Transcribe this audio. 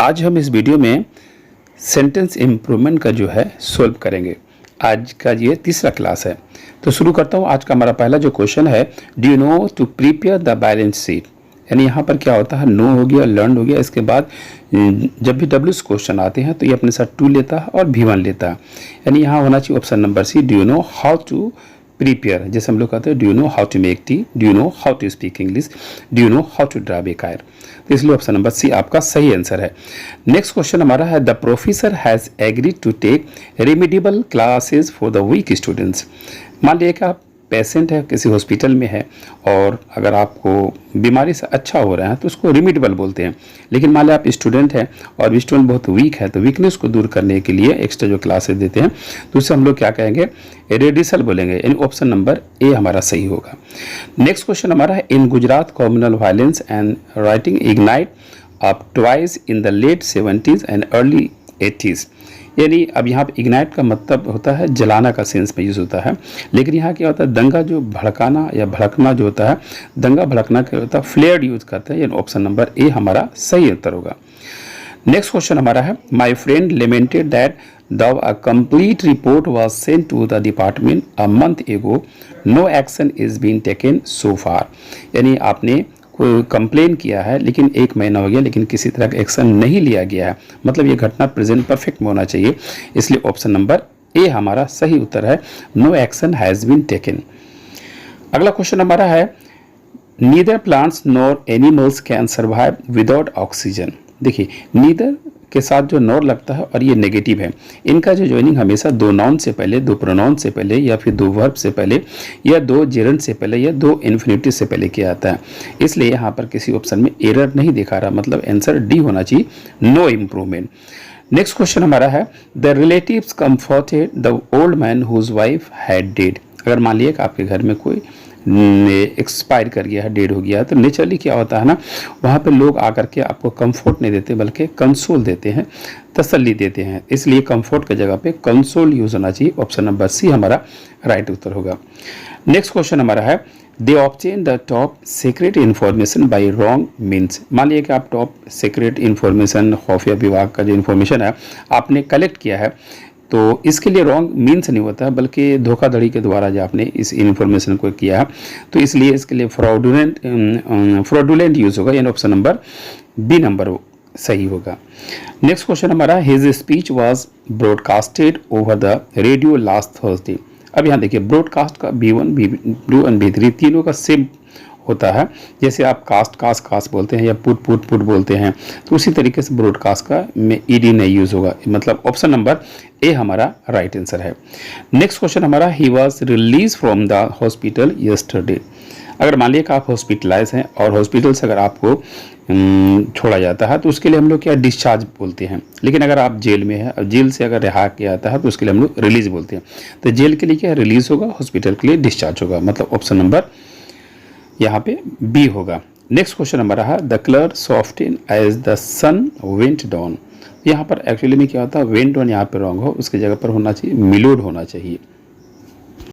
आज हम इस वीडियो में सेंटेंस इम्प्रूवमेंट का जो है सोल्व करेंगे। आज का ये तीसरा क्लास है, तो शुरू करता हूँ। आज का हमारा पहला जो क्वेश्चन है, do you know to prepare the balance sheet. यानी यहाँ पर क्या होता है, नो हो गया, लर्न हो गया, इसके बाद जब भी डब्ल्यूस क्वेश्चन आते हैं तो ये अपने साथ टू लेता है और भी वन लेता है। यानी यहाँ होना चाहिए option number C, do you know how to prepare. जैसे हम लोग कहते हैं, do you know how to make tea, do you know how to speak English, do you know how to drive a car. तो इसलिए option number सी आपका सही answer है। नेक्स्ट क्वेश्चन हमारा है, the professor has agreed to take remedial classes for the weak students. मान लिया कि आप पेशेंट है, किसी हॉस्पिटल में है, और अगर आपको बीमारी से अच्छा हो रहा है तो उसको रेमिडिबल बोलते हैं। लेकिन मान लिया आप स्टूडेंट है और स्टूडेंट बहुत वीक है, तो वीकनेस को दूर करने के लिए एक्स्ट्रा जो क्लासेस देते हैं तो उससे हम लोग क्या कहेंगे, रेडिसल बोलेंगे। यानी ऑप्शन नंबर ए हमारा सही होगा। नेक्स्ट क्वेश्चन हमारा है, in Gujarat communal violence and rioting ignite up twice in the late 70s and early 80s। यानी अब यहाँ पे इग्नाइट का मतलब होता है जलाना का सेंस में यूज़ होता है, लेकिन यहाँ क्या होता है, दंगा जो भड़काना या भड़कना जो होता है, दंगा भड़कना क्या होता है, फ्लेयर्ड यूज करते हैं। यानी ऑप्शन नंबर ए हमारा सही उत्तर होगा। नेक्स्ट क्वेश्चन हमारा है, my friend lamented that though a complete report was sent to the department a month ago, no action is being taken so far। यानी आपने कोई कंप्लेन किया है लेकिन 1 महीना हो गया लेकिन किसी तरह का एक्शन नहीं लिया गया है, मतलब ये घटना प्रेजेंट परफेक्ट में होना चाहिए। इसलिए ऑप्शन नंबर ए हमारा सही उत्तर है, no action has been taken. अगला क्वेश्चन हमारा है, neither plants nor animals can survive without oxygen. देखिए, नीदर के साथ जो नॉर लगता है और ये नेगेटिव है, इनका जो ज्वाइनिंग हमेशा 2 नाउन से पहले, 2 प्रोनाउन से पहले, या फिर 2 वर्ब से पहले, या 2 जेरंड से पहले, या 2 इन्फिनिटिव से पहले किया जाता है। इसलिए यहाँ पर किसी ऑप्शन में एरर नहीं दिखा रहा, मतलब आंसर डी होना चाहिए, नो इम्प्रूवमेंट। नेक्स्ट क्वेश्चन हमारा है, the relatives comforted the old man whose wife had dead. अगर मान लिया कि आपके घर में कोई एक्सपायर कर गया है, डेड हो गया है, तो नेचुरली क्या होता है ना, वहाँ पे लोग आकर के आपको कंफर्ट नहीं देते बल्कि कंसोल देते हैं, तसल्ली देते हैं। इसलिए कंफर्ट की जगह पे कंसोल यूज होना चाहिए। ऑप्शन नंबर सी हमारा राइट उत्तर होगा। नेक्स्ट क्वेश्चन हमारा है, they obtain the top secret information by wrong means. मान लिया कि आप टॉप सीक्रेट इन्फॉर्मेशन, खुफिया विभाग का जो इन्फॉर्मेशन है आपने कलेक्ट किया है, तो इसके लिए रॉन्ग मीन्स नहीं होता है बल्कि धोखाधड़ी के द्वारा जो आपने इस इन्फॉर्मेशन को किया है, तो इसलिए इसके लिए फ्रॉडुलेंट यूज़ होगा। यानी ऑप्शन नंबर बी नंबर सही होगा। नेक्स्ट क्वेश्चन हमारा, his speech was broadcasted over the radio last Thursday. अब यहाँ देखिए, ब्रॉडकास्ट का B1, B2 और B3 तीनों का सेम होता है। जैसे आप कास्ट बोलते हैं या पुट बोलते हैं, तो उसी तरीके से ब्रॉडकास्ट का में ईडी नहीं यूज़ होगा। मतलब ऑप्शन नंबर ए हमारा राइट आंसर है। नेक्स्ट क्वेश्चन हमारा, he was release from the hospital yesterday. अगर मान लिया कि आप हॉस्पिटलाइज हैं और हॉस्पिटल से अगर आपको छोड़ा जाता है तो उसके लिए हम लोग क्या डिस्चार्ज बोलते हैं। लेकिन अगर आप जेल में हैं और जेल से अगर रिहा किया जाता है तो उसके लिए हम लोग रिलीज बोलते हैं। तो जेल के लिए क्या रिलीज होगा, हॉस्पिटल के लिए डिस्चार्ज होगा। मतलब ऑप्शन नंबर यहाँ पे बी होगा। नेक्स्ट क्वेश्चन हमारा है, the colour soften as the sun went down. यहाँ पर एक्चुअली में क्या होता है, वेंट डाउन यहाँ पे रॉन्ग हो, उसकी जगह पर होना चाहिए मिलोड होना चाहिए।